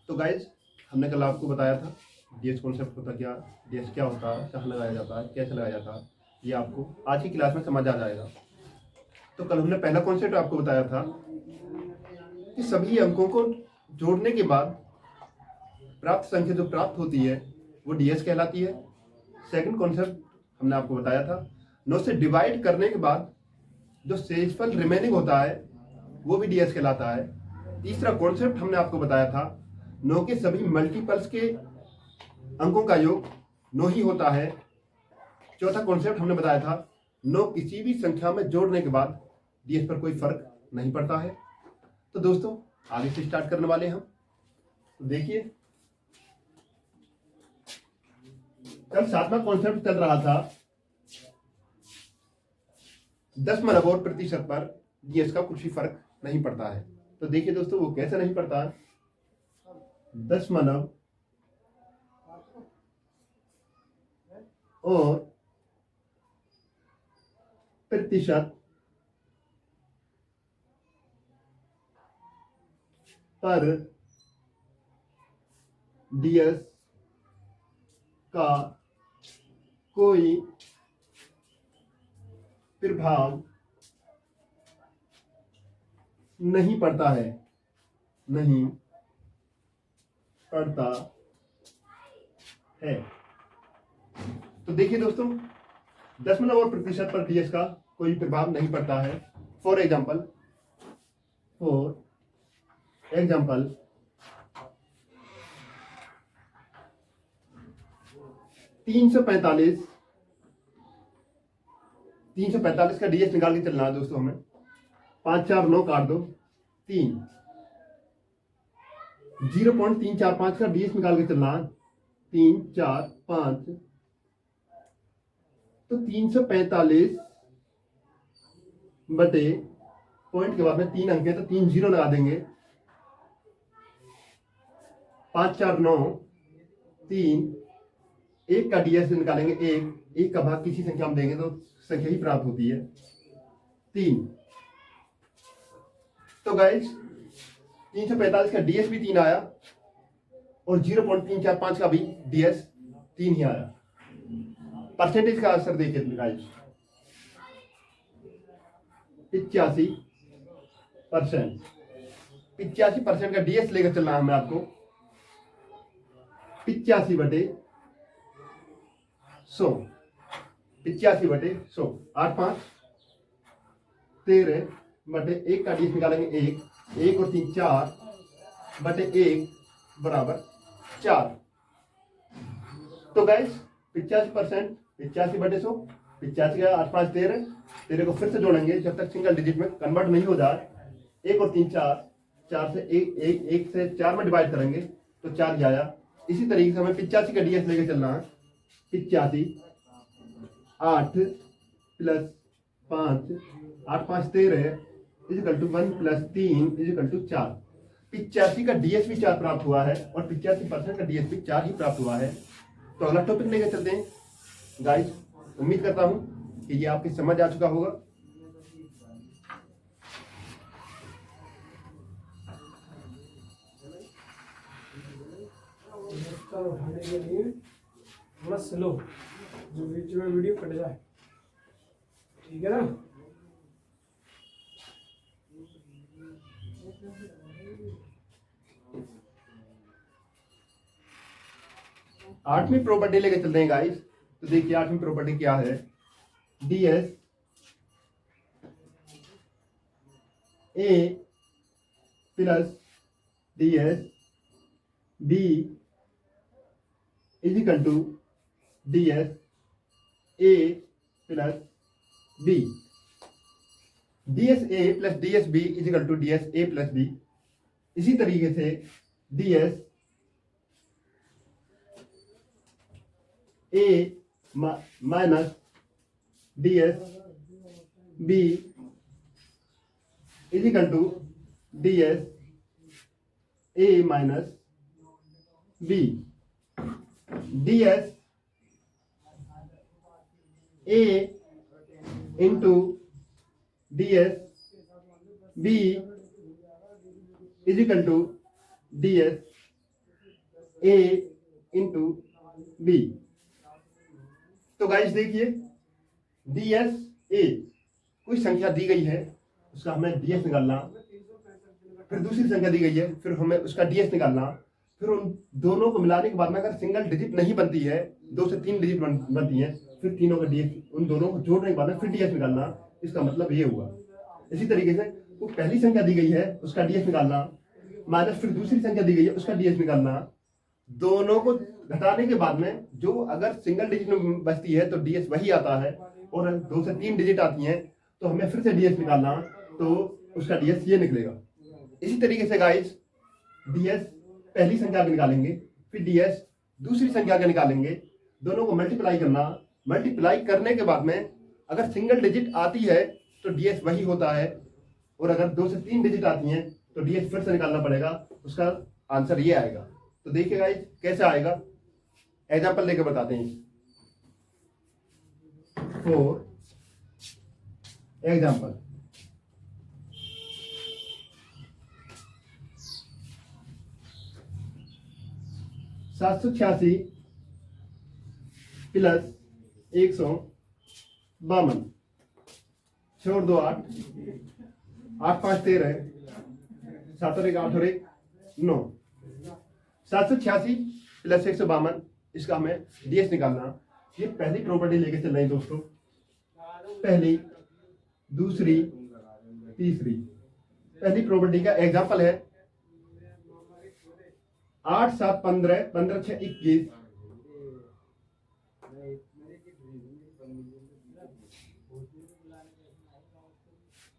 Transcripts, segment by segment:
तो गाइज हमने कल आपको बताया था डीएस कॉन्सेप्ट होता क्या, डीएस क्या होता है, कहाँ लगाया जाता है, कैसे लगाया जाता है, ये आपको आज की क्लास में समझ आ जाएगा। तो कल हमने पहला कॉन्सेप्ट आपको बताया था कि सभी अंकों को जोड़ने के बाद प्राप्त संख्या जो प्राप्त होती है वो डीएस कहलाती है। सेकंड कॉन्सेप्ट हमने आपको बताया था 9 से डिवाइड करने के बाद जो शेषफल रिमेनिंग होता है वो भी डीएस कहलाता है। तीसरा कॉन्सेप्ट हमने आपको बताया था 9 के सभी मल्टीपल्स के अंकों का योग 9 ही होता है। चौथा कॉन्सेप्ट हमने बताया था 9 किसी भी संख्या में जोड़ने के बाद डीएस पर कोई फर्क नहीं पड़ता है। तो दोस्तों आगे से स्टार्ट करने वाले हम। तो देखिए कल 7वां कॉन्सेप्ट चल रहा था दशमलव और प्रतिशत पर डीएस का कुछ भी फर्क नहीं पड़ता है। तो देखिए दोस्तों वो कैसे नहीं पड़ता है। दशमलव और प्रतिशत पर डीएस का कोई प्रभाव नहीं पड़ता है, नहीं पड़ता है। तो देखिए दोस्तों दशमलव और प्रतिशत पर डीएस का कोई प्रभाव नहीं पड़ता है। फॉर एग्जाम्पल 345 का डीएस निकाल के चलना है दोस्तों हमें। 5 4 9 काट दो 3, 0.345 का डीएस निकाल के चलना है 3 4 5। तो 345 बटे पॉइंट के बाद में 3 अंक है तो 3 जीरो लगा देंगे। 5 4 9 3, 1 का डीएस निकालेंगे 1 का भाग किसी संख्या में देंगे तो संख्या ही प्राप्त होती है 3। तो गाइस 345 का डीएस भी 3 आया और 0.345 का भी डीएस 3 ही आया। परसेंटेज का असर देखिए गाइस 85% का डीएस लेकर चलना है हमें आपको। 85 बटे 100, 85 बटे 100, 8 5 13 बटे 1 का डीएस निकालेंगे 1 और 3 4 बटे 1 बराबर 4। तो गाइस 85% 85 बटे 100, 85 का 8 5 13 को फिर से जोड़ेंगे जब तक सिंगल डिजिट में कन्वर्ट नहीं हो जाए। 1 और 3 4, 4 से 1 से 4 में डिवाइड करेंगे तो 4 ही आया। इसी तरीके से हमें 85 का डीएस लेके चलना है। 85 8 plus 5 8 5 13 is equal to 1 plus 3 is equal to 4। 85 का डीएस भी 4 प्राप्त हुआ है और 85% का डीएस भी 4 ही प्राप्त हुआ है। तो अगला टॉपिक लेकर चलते हैं गाइस। उम्मीद करता हूं कि ये आपकी समझ आ चुका होगा। उठाने के लिए थोड़ा स्लो, जो बीच में वीडियो कट जाए, ठीक है ना। आठवीं प्रॉपर्टी लेके चलते हैं गाइस। तो देखिए आठवीं प्रॉपर्टी क्या है। DS A plus DS B is equal to DS A plus B. DS A plus DS B is equal to DS A plus B. इसी तरीके से DS A minus DS B is equal to DS A minus B. DS A into DS B is equal to DS A into B. तो guys देखिए DS A, कोई संख्या दी गई है उसका हमें डीएस निकालना, फिर दूसरी संख्या दी गई है फिर हमें उसका डीएस निकालना, फिर उन दोनों को मिलाने के बाद में अगर सिंगल डिजिट नहीं बनती है, 2 से 3 डिजिट बनती है, फिर तीनों का डीएस, उन दोनों को जोड़ने के बाद में फिर डीएस निकालना। इसका मतलब ये हुआ। इसी तरीके से वो पहली संख्या दी गई है उसका डीएस निकालना, माइनस फिर दूसरी संख्या दी गई है उसका डीएस निकालना, दोनों को घटाने के बाद में जो अगर सिंगल डिजिट में बचती है तो डीएस वही आता है, और 2 से 3 डिजिट आती हैं तो हमें फिर से डीएस निकालना, तो उसका डीएस ये निकलेगा। इसी तरीके से गाइस डीएस पहली संख्या का निकालेंगे, फिर डीएस दूसरी संख्या का निकालेंगे, दोनों को मल्टीप्लाई करना, मल्टीप्लाई करने के बाद में अगर सिंगल डिजिट आती है तो डीएस वही होता है, और अगर 2 से 3 डिजिट आती हैं तो डीएस फिर से निकालना पड़ेगा, उसका आंसर ये आएगा। तो देखिए गाइस कैसे आएगा, एग्जाम्पल लेकर बताते हैं। फॉर एग्जाम्पल 786 प्लस 152, छोड़ दो 8, 8 5 13, 7 और 1 8 और 1 9, 786 प्लस 152, इसका हमें डीएस निकालना। ये पहली प्रॉपर्टी लेके चल रहे हैं दोस्तों, पहली दूसरी तीसरी। पहली प्रॉपर्टी का एग्जांपल है 8 7 15, 15 6 21,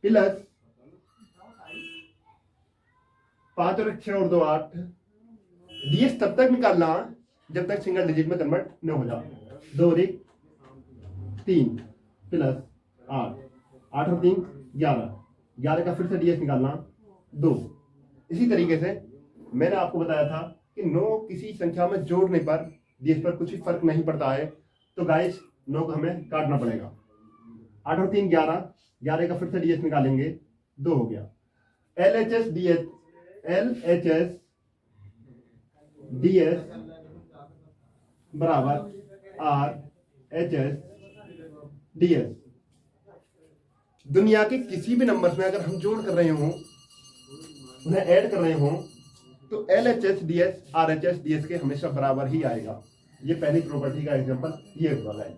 प्लस 5 और 6 और 2 8। डीएस तब तक निकालना जब तक सिंगल डिजिट में कन्वर्ट न हो जाए। 2 और 1 3 प्लस 8, 8 और 3 11, 11 का फिर से डीएस निकालना 2। इसी तरीके से मैंने आपको बताया था कि 9 किसी संख्या में जोड़ने पर डीएस पर कुछ भी फर्क नहीं पड़ता है, तो गाइस 9 को हमें काटना पड़ेगा। 8 और 3 11, 11 का फिर से डीएस निकालेंगे 2 हो गया। LHS डीएस, LHS डीएस बराबर RHS डीएस। दुनिया के किसी भी नंबर्स में अगर हम जोड़ कर रहे हों, उन्हें ऐड कर रहे हों, तो LHS डीएस RHS डीएस के हमेशा बराबर ही आएगा। ये पहली प्रॉपर्टी का एग्जांपल ये हुआ है।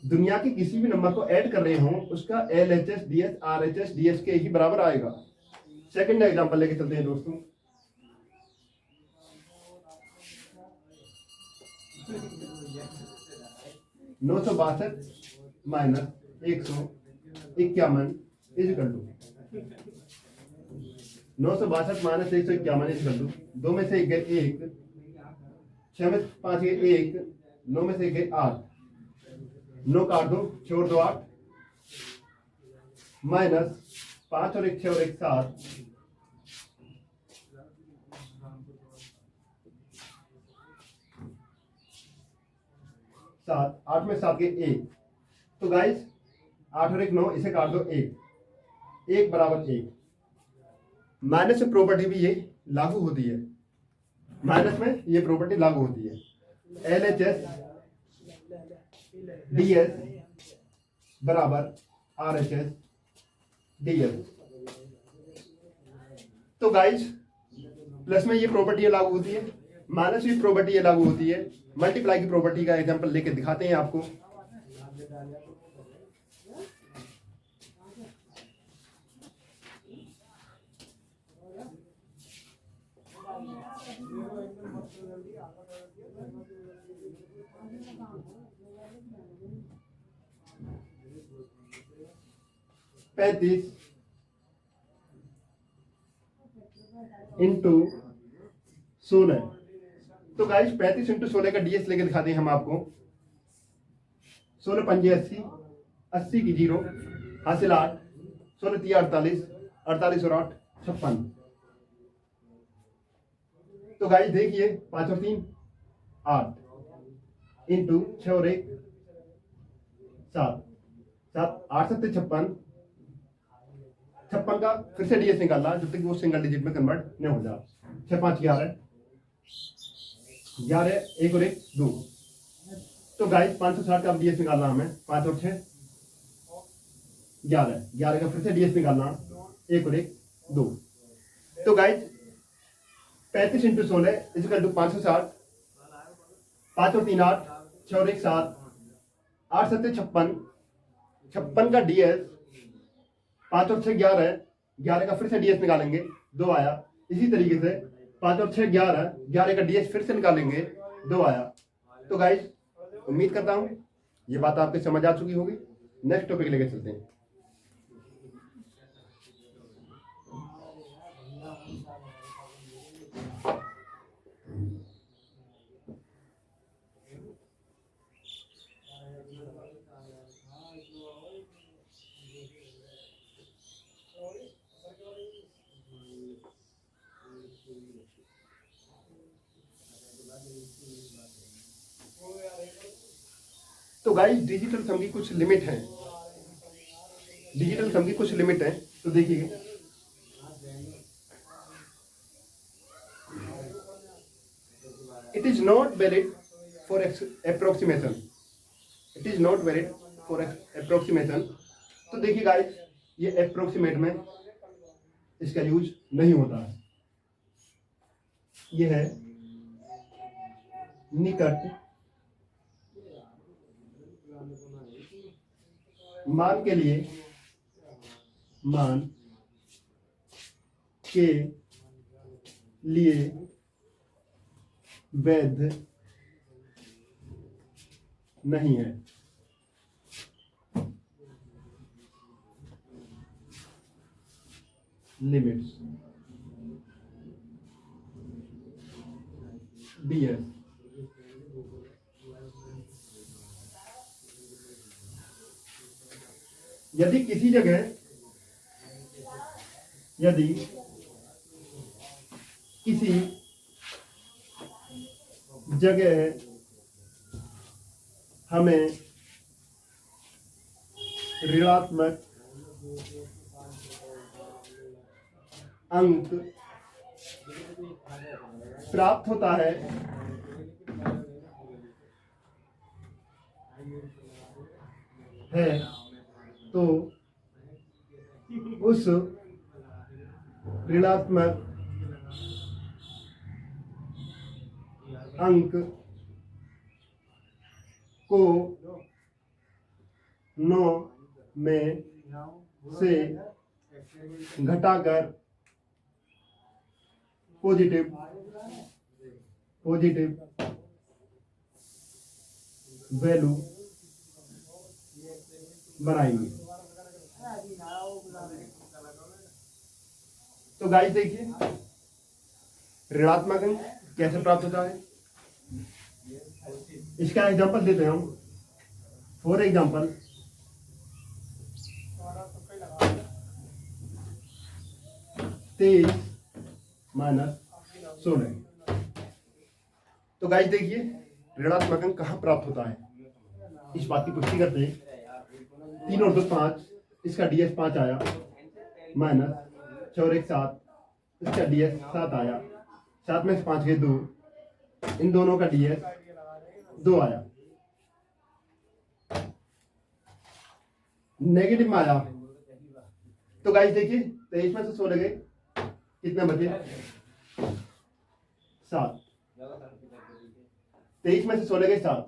दुनिया के किसी भी नंबर को ऐड कर रहे हों, उसका LHS डीएस RHS डीएस के ही बराबर आएगा। सेकंड एग्जांपल लेके चलते हैं दोस्तों। नौ सौ बासठ minus 151 equal to 962 minus 151 equal to 2 में से 1 गए 1, 6 में 5 गए 1, 9 में से 1 गए 8, 9 काट दो, छोड़ दो 8, माइनस 5 और 1 6 और 1 7, 7, 8 में 7 गए 1। तो गाइस 8 और 1 9, इसे काट दो 1, 1 बराबर 1। माइनस में प्रॉपर्टी भी ये लागू होती है, माइनस में ये प्रॉपर्टी लागू होती है। LHS डीएस बराबर RHS डीएस। तो गाइस प्लस में ये प्रॉपर्टी लागू होती है, माइनस में प्रॉपर्टी ये लागू होती है। मल्टीप्लाई की प्रॉपर्टी का एग्जांपल लेके दिखाते हैं आपको। पैंतीस इंटू 16। तो गाइस 35 इंटू 16 का डीएस लेके दिखाते हैं हम आपको। 16 पंजे 80, 80 की 0 हासिल 8, 16 3 48, 48 और 8 56। तो गाइस देखिए 5 और 3 8 इंटू 6 और 1 7, 7 8 7 56, 56 का फिर से डीएस निकालना जब तक वो सिंगल डिजिट में कन्वर्ट नहीं हो जाए। 6 5 11, 11 1 और 1 2। तो गाइस 560 का डीएस निकालना हमें, 5 और 6 11, 11 का फिर से डीएस निकालना, 1 और 1 2। तो गाइस 35 इंटू 16 इजकल टू 560, 5 और 3 8, 6 और 1 7, 8 7 56, 56 का डीएस, 5 और 6 11, 11 का फिर से डीएस निकालेंगे, 2 आया। इसी तरीके से 5 और 6 11, 11 का डीएस फिर से निकालेंगे, 2 आया। तो गाइस उम्मीद करता हूं ये बात आपके समझ आ चुकी होगी। नेक्स्ट टॉपिक लेके चलते हैं। तो गाइस डिजिटल सम की कुछ लिमिट है, डिजिटल सम की कुछ लिमिट है। तो देखिए it is not valid for approximation, it is not valid for approximation. तो देखिए गाइस ये अप्रोक्सीमेट में इसका यूज नहीं होता है। ये है निकट मान के लिए, मान के लिए वैध नहीं है। लिमिट्स डीएस यदि किसी जगह, यदि किसी जगह हमें ऋणात्मक अंक प्राप्त होता है तो उस ऋणात्मक अंक को 9 में से घटाकर पॉजिटिव वैल्यू बनाएंगे। तो गाइस देखिए ऋणात्मक अंक कैसे प्राप्त होता है, इसका एग्जांपल देते हैं हम। For example 23 minus 16। तो गाइस देखिए ऋणात्मक अंक कहाँ प्राप्त होता है, इस बात की पुष्टि करते हैं। 3 और 2 5, इसका डीएस 5 आया, माइनस 6 और 1 7, इसका डीएस 7 आया, 7 में से 5 गए 2, इन दोनों का डीएस 2 आया। नेगेटिव में आया तो गाइस देखिए 23 में से 16 गए, कितने बचे 7, 23 में से 16 गए 7।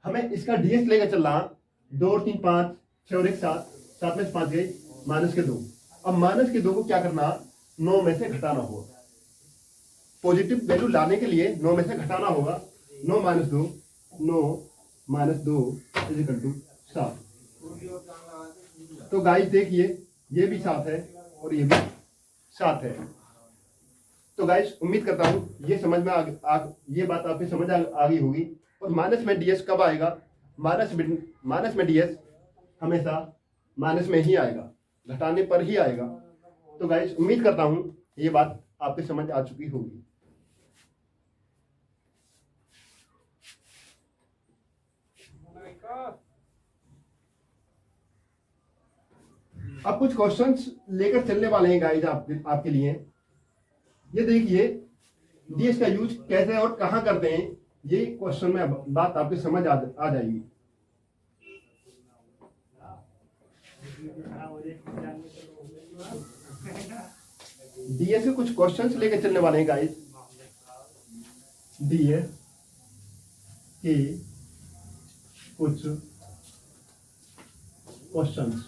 हमें इसका डीएस लेकर चलना, 2 और 3 5, 6 और 1 7, 7 में से 5 गए, माइनस के 2। अब माइनस के 2 को क्या करना, 9 में से घटाना होगा। पॉजिटिव वैल्यू लाने के लिए 9 में से घटाना होगा। 9 minus 2, 9 minus 2 is equal to 7। तो गाइस देखिए ये भी 7 है और ये भी 7 है। तो गाइस उम्मीद करता हूँ ये समझ में ये बात आपकी समझ आ गई होगी। और माइनस में डीएस कब आएगा, माइनस में डीएस हमेशा माइनस में ही आएगा, घटाने पर ही आएगा। तो गाइस उम्मीद करता हूँ ये बात आपकी समझ आ चुकी होगी। अब कुछ क्वेश्चंस लेकर चलने वाले हैं गाइस आपके लिए। ये देखिए डीएस का यूज कैसे और कहां करते हैं ये क्वेश्चन में बात आपकी समझ आ जाएगी। डीएस के कुछ क्वेश्चंस लेके चलने वाले हैं गाइस। डीएस के कुछ क्वेश्चंस।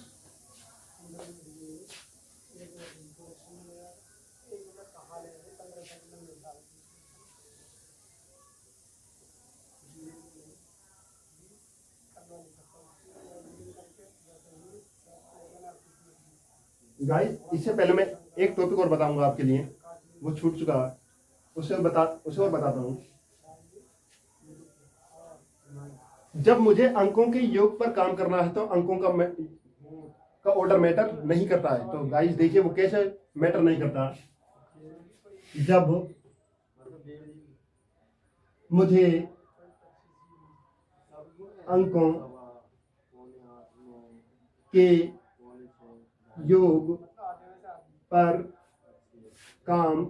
गाइस इससे पहले मैं एक टॉपिक और बताऊंगा आपके लिए, वो छूट चुका है, उसे और बताता हूँ। जब मुझे अंकों के योग पर काम करना है तो अंकों का ऑर्डर मैटर नहीं करता है। तो गाइस देखिए वो कैसे मैटर नहीं करता। जब मुझे अंकों के योग पर काम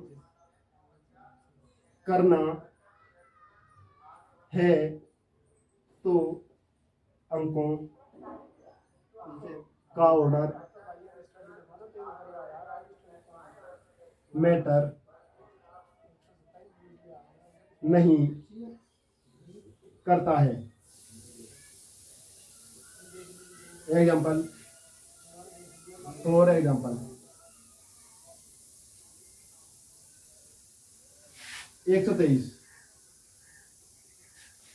करना है तो अंकों का ऑर्डर मैटर नहीं करता है। Example, for example 123।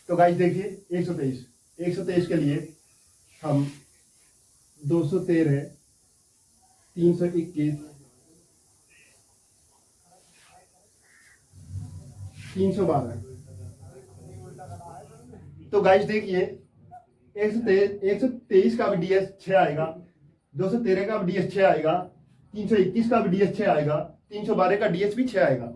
तो गाइस देखिए 123 के लिए हम 213, 321, 312। तो गाइस देखिए 123 का भी डीएस 6 आएगा, 213 का भी डीएस 6 आएगा, 321 का भी डीएस 6 आएगा, 312 का डीएस भी 6 आएगा।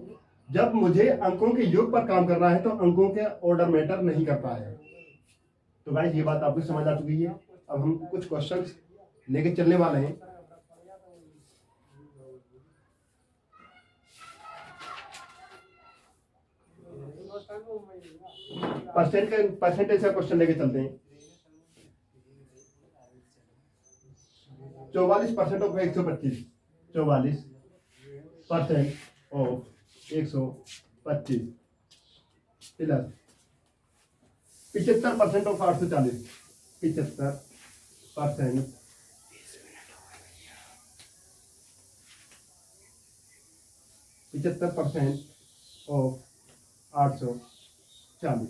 जब मुझे अंकों के योग पर काम करना है तो अंकों के ऑर्डर मैटर नहीं करता है। तो गाइस ये बात आपको समझ आ चुकी है। अब हम कुछ क्वेश्चंस लेके चलने वाले हैं। परसेंटेज का क्वेश्चन लेके चलते हैं। 44% of 125, 44% of 125 plus 75% of 840, 75% 75% of 840।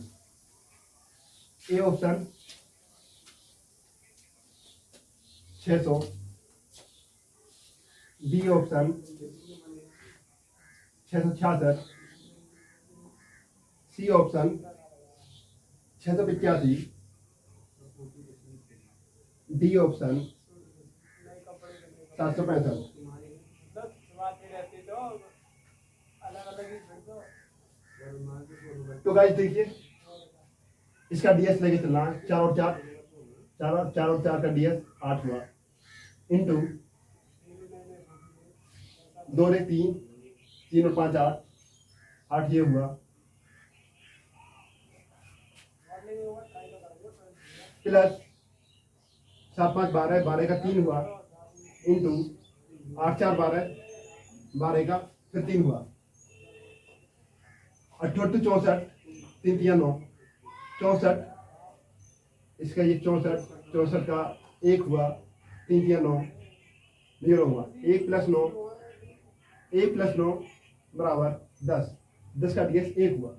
A option 600, B option 666, C option 685, D option 765। तो गाइस देखिए इसका डीएस लेके चलना है। 4 और 4 का डीएस 8 हुआ, इंटू 2 और 3, 3 और 5 8, 8 ये हुआ, प्लस 7 5 12, 12 का 3 हुआ, इंटू 8 4 12, 12 का फिर 3 हुआ, 88 64, 3 3 9, 64। इसका ये 64 का 1 हुआ, 3 3 9, 0 हुआ, 1 + 9, 1 + 9 बराबर 10, 10 का डीएस 1 हुआ।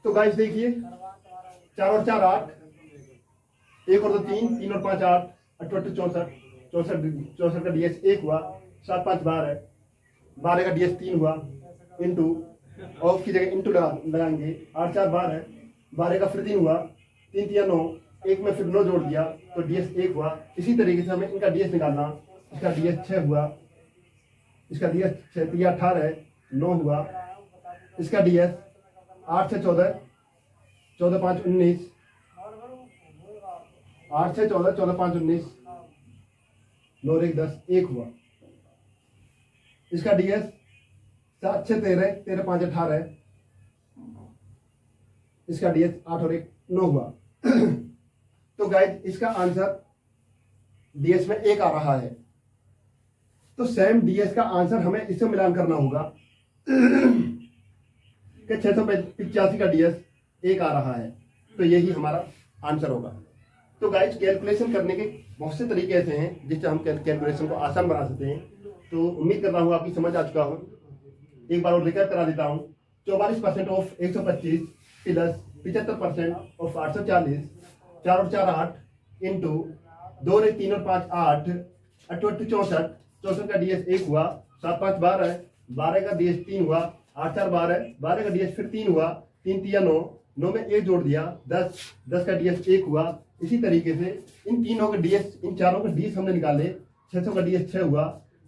तो गाइस देखिए 4 और 4 8, 1 और 2 3, 3 और 5 8, 88 64 का डीएस 1 हुआ, 7 5 12, 12 का डीएस 3 हुआ, इंटू ऑफ की जगह इंटू लगाएंगे, 8 4 12, 12 का फिर 3 हुआ, 3 3 9, 1 में फिर 9 जोड़ दिया तो डीएस 1 हुआ। इसी तरीके से हमें इनका डीएस निकालना। इसका डीएस 6 हुआ, इसका डीएस 6 3 18, 9 हुआ, इसका डीएस 8 से 14, 14 5 19, 8 से 14, 14 5 19, 9 1 10, 1 हुआ। इसका डीएस 7 6 13, 13 5 18, इसका डीएस 8 और 1 9 हुआ। तो गाइस इसका आंसर डीएस में 1 आ रहा है। तो सेम डीएस का आंसर हमें इससे मिलान करना होगा कि 685 का डीएस 1 आ रहा है, तो यही हमारा आंसर होगा। तो गाइस कैलकुलेशन करने के बहुत से तरीके ऐसे हैं जिससे हम कैलकुलेशन को आसान बना सकते हैं। तो उम्मीद कर रहा हूँ आपकी समझ आ चुका हूँ। एक बार और रिकैप करा देता हूँ। 44% ऑफ 125 प्लस 75% ऑफ 840, 4 और 4 8 इंटू 2 और 3 और 5 8, 8 8 64, 64 का डीएस 1 हुआ, 7 5 12, 12 का डीएस 3 हुआ, 8 4 12, 12 का डीएस फिर 3 हुआ, 3 3 9, 9 में 1 जोड़ दिया 10, 10 का डीएस 1 हुआ। इसी तरीके से इन तीनों का डीएस, इन चारों का डीएस हमने निकाले। 600 का डीएस 6 हुआ,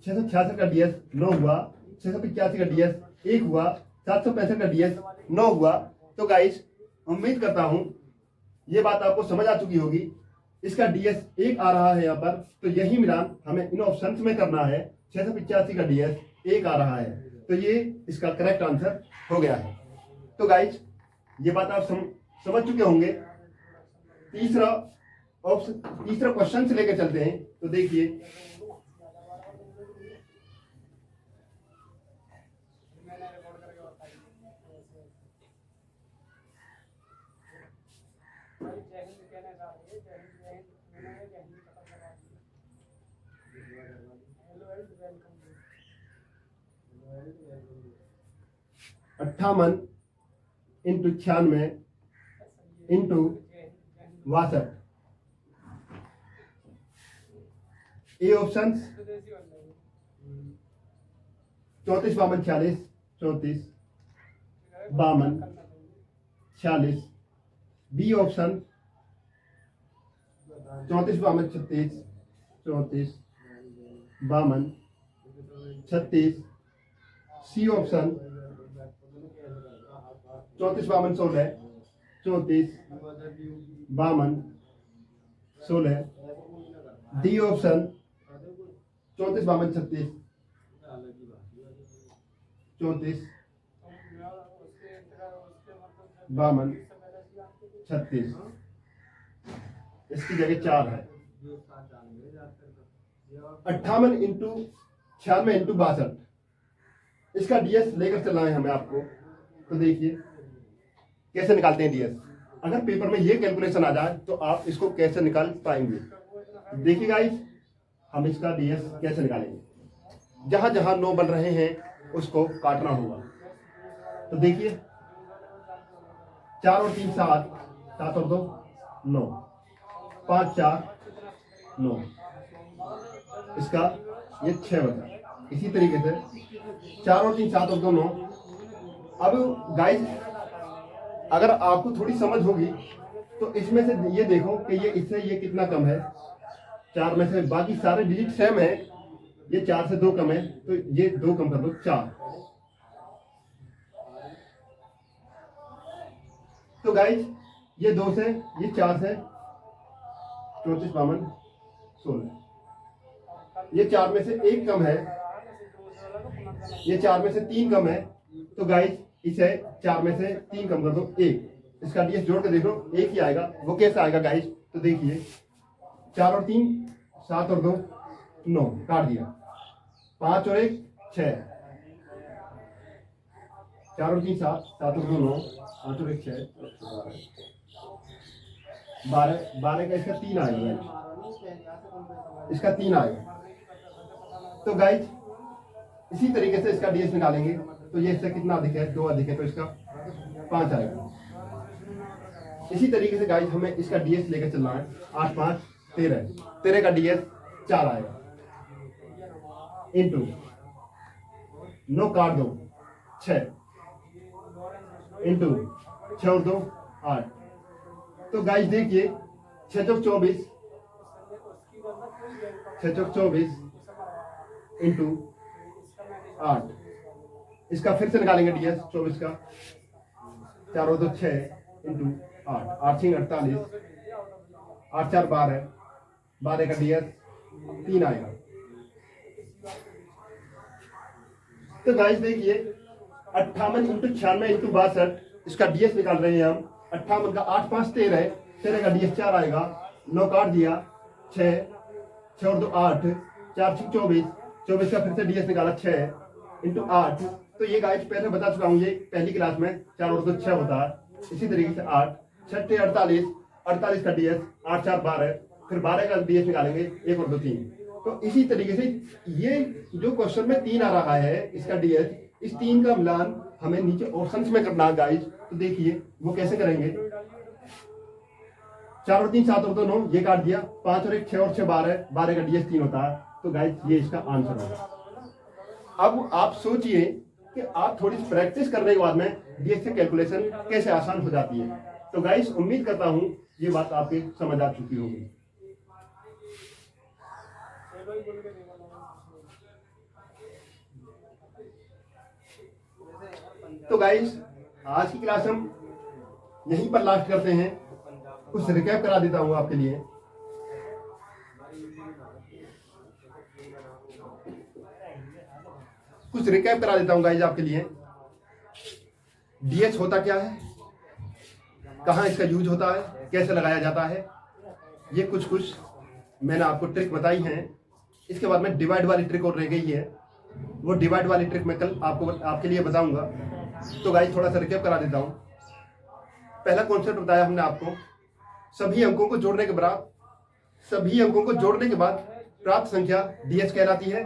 666 का डीएस 9 हुआ, 685 का डीएस 1 हुआ, 765 का डीएस 9 हुआ। तो गाइस उम्मीद करता हूं ये बात आपको समझ आ चुकी होगी। इसका डीएस 1 आ रहा है यहाँ पर, तो यही मिलान हमें इन ऑप्शंस में करना है। 685 का डीएस 1 आ रहा है, तो ये इसका करेक्ट आंसर हो गया है। तो गाइस ये बात आप समझ चुके होंगे। तीसरा क्वेश्चन से लेकर चलते हैं। तो देखिए अट्ठावन into 96 into 62, A option 34 52 46, 34 52 46, B option 34 52 36, 34 52 36, C option 34 52 16, 34 52 16, D option 34 52 36, 34 52 36, इसकी जगह 4 है। 58 इंटू 96 इंटू 62, इसका डीएस लेकर चलना है हमें आपको। तो देखिए कैसे निकालते हैं डीएस। अगर पेपर में ये कैलकुलेशन आ जाए तो आप इसको कैसे निकाल पाएंगे। देखिए गाइस हम इसका डीएस कैसे निकालेंगे। जहां जहां 9 बन रहे हैं उसको काटना होगा। तो देखिए 4 और 3 7, 7 और 2 9, 5 4 9, इसका ये 6 बचा। इसी तरीके से 4 और 3 7 और 2 9। अब गाइस अगर आपको थोड़ी समझ होगी तो इसमें से ये देखो कि ये इससे ये कितना कम है। 4 में से बाकी सारे डिजिट सेम है, ये 4 से 2 कम है, तो ये 2 कम कर दो 4। तो गाइस ये 2 से, ये 4 से 34 52 16, ये 4 में से 1 कम है, ये 4 में से 3 कम है। तो गाइस इसे 4 में से 3 कम कर दो 1। इसका डीएस जोड़ के देख लो 1 ही आएगा। वो कैसे आएगा गाइस। तो देखिए 4 और 3 7 और 2 9, काट दिया। 5 और 1 6, 4 और 3 7, 7 और 2 9, 5 और 1 6, 12 12 का इसका 3 आएगा, इसका 3 आएगा। तो गाइस इसी तरीके से इसका डीएस निकालेंगे। तो ये इससे कितना अधिक है, 2 अधिक है, तो इसका 5 आएगा। इसी तरीके से गाइस हमें इसका डीएस लेकर चलना है। 8 5 13, 13 का डीएस 4 आएगा इंटू 9 काट दो 6 इंटू 6 और 2 8। तो गाइस देखिए 6 चौक 24, 6 चौक 24 इंटू 8, इसका फिर से निकालेंगे डीएस 24 का। 4 और 2 6 इंटू 8, 8 6 48, 8 4 12, 12 का डीएस 3 आएगा। तो गाइस देखिए 58 इंटू 96 इंटू 62, इसका डीएस निकाल रहे हैं हम। 58 का 8 5 13 है, 13 का डीएस 4 आएगा, 9 काट दिया 6, 6 और 2 8, 4 6 24, 24 का फिर से डीएस निकाला 6 इंटू 8। तो ये गाइस पहले बता चुका हूँ, ये पहली क्लास में 4 और 2 6 होता है। इसी तरीके से 8 6 48, 48 का डीएस 8 4 12, फिर 12 का डीएस निकालेंगे 1 और 2 3। तो इसी तरीके से ये जो क्वेश्चन में 3 आ रहा है इसका डीएस, इस 3 का मिलान हमें नीचे ऑप्शंस में करना है गाइस। तो देखिए वो कैसे करेंगे। 4 और 3 7 और 2 9, ये काट दिया, 5 और 1 6 और 6 12, 12 का डीएस 3 होता है। तो गाइस ये इसका आंसर है। अब आप सोचिए कि आप थोड़ी प्रैक्टिस करने के बाद में डीएस से कैलकुलेशन कैसे आसान हो जाती है। तो गाइस उम्मीद करता हूं ये बात आपके समझ आ चुकी होगी। तो गाइस आज की क्लास हम यहीं पर लास्ट करते हैं। कुछ रिकैप करा देता हूं आपके लिए। कुछ रिकैप करा देता हूं गाइस आपके लिए। डीएस होता क्या है, कहां इसका यूज होता है, कैसे लगाया जाता है, ये कुछ मैंने आपको ट्रिक बताई हैं। इसके बाद में डिवाइड वाली ट्रिक और रह गई है, वो डिवाइड वाली ट्रिक मैं कल आपके लिए बताऊंगा। तो गाइस थोड़ा सा रिकैप करा देता हूं। पहला कॉन्सेप्ट बताया हमने आपको, सभी अंकों को जोड़ने के बाद प्राप्त संख्या डीएस कहलाती है।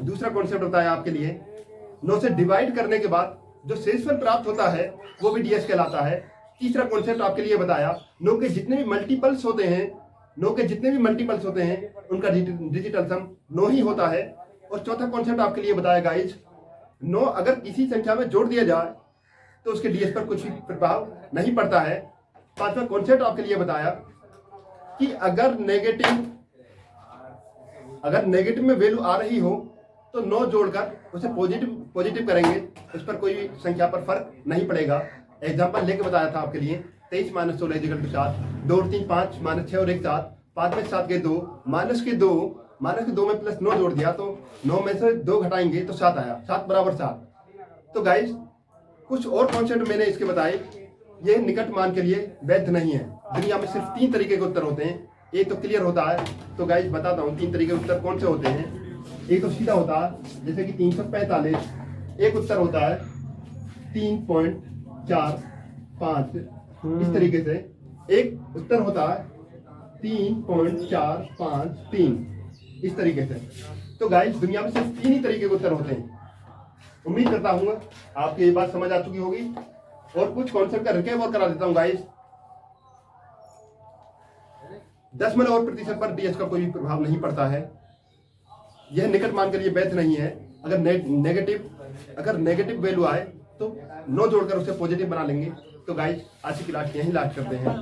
दूसरा कॉन्सेप्ट बताया आपके लिए, 9 से डिवाइड करने के बाद जो शेषफल प्राप्त होता है वो भी डीएस कहलाता है। तीसरा कॉन्सेप्ट आपके लिए बताया, 9 के जितने भी मल्टीपल्स होते हैं उनका डिजिटल सम 9 ही होता है। और चौथा कॉन्सेप्ट आपके लिए बताया गाइस, 9 अगर किसी संख्या में जोड़ दिया जाए तो उसके डीएस पर कुछ भी प्रभाव नहीं पड़ता है। पांचवा कॉन्सेप्ट आपके लिए बताया कि अगर नेगेटिव में वैल्यू आ रही हो तो 9 जोड़कर उसे पॉजिटिव करेंगे, उस पर कोई संख्या पर फर्क नहीं पड़ेगा। एग्जाम्पल लेके बताया था आपके लिए, 23 - 16 = 7, 2 और 3 5, -6 और 1 7, 5 में 7 के 2, -2 में प्लस 9 जोड़ दिया तो 9 में से 2 घटाएंगे तो 7 आया, 7 = 7। तो गाइस कुछ और कॉन्सेप्ट मैंने इसके बताए, ये निकट मान के लिए वैध नहीं है। दुनिया में सिर्फ 3 तरीके के उत्तर होते हैं, एक तो क्लियर होता है। तो गाइस बताता हूँ 3 तरीके के उत्तर कौन से होते हैं। एक तो सीधा होता है जैसे कि 345, एक उत्तर होता है 3.45 इस तरीके से, एक उत्तर होता है 3.453 इस तरीके से। तो गाइस दुनिया में सिर्फ 3 ही तरीके के उत्तर होते हैं। उम्मीद करता हूँ आपकी ये बात समझ आ चुकी होगी। और कुछ कॉन्सेप्ट का रिकैप और करा देता हूँ गाइस। 10% और प्रतिशत पर डीएस का कोई प्रभाव नहीं पड़ता है, यह निकट मान के लिए वैध नहीं है। अगर नेगेटिव वैल्यू आए तो 9 जोड़कर उसे पॉजिटिव बना लेंगे। तो गाइस आज की क्लास यहीं लास्ट करते हैं।